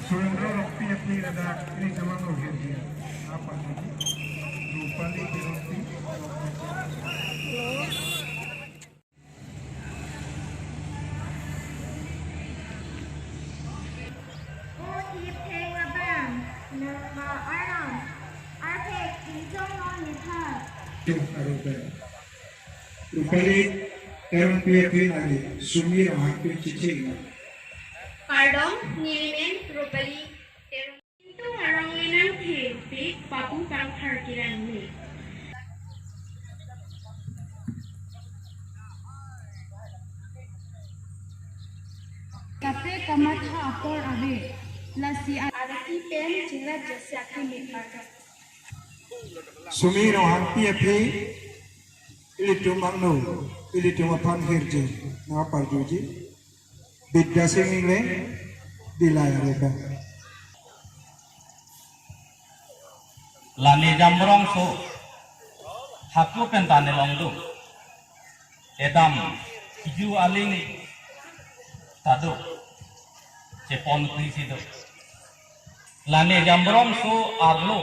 Surendra Rokti अपनी रदा ini sama mungkin dia apa tadi lupa nih di Rokti lupa nih terang PFP lagi sumir hampir cicing Pardon, nilimen propali itu orang minang hepe papu pang harkiran ni. Kafe kamatha apor abe lasi Adaki pen cina jasa kimita. sumir hampir PFP ilitung magno ilitung apan hirje na parjuji Bidya singing di layar lebar. Lani jambrong so haku pentane longdu. Edam hiju aling tadu cepon krisido. Lani jambrong so arlo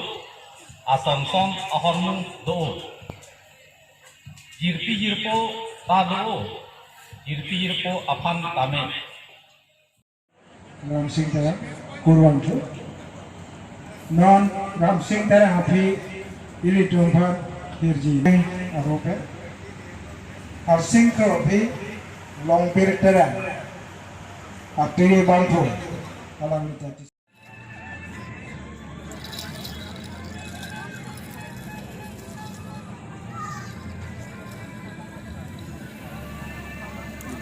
asong ahormu do. Jirpi jirpo tado. Jirpi jirpo apan tame. Ram Singh Tara kurang tu. Non Ram Singh Tara happy ili tumpah hirji arope. Har Singh ko happy long period Tara. Aktivi bangku alam itu.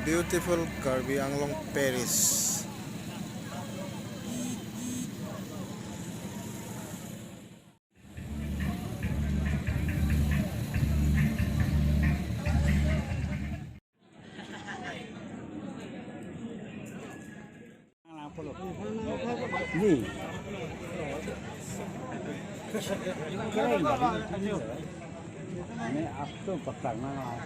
Beautiful Karbi Anglong Paris. Ni. Ini aku pakai mana?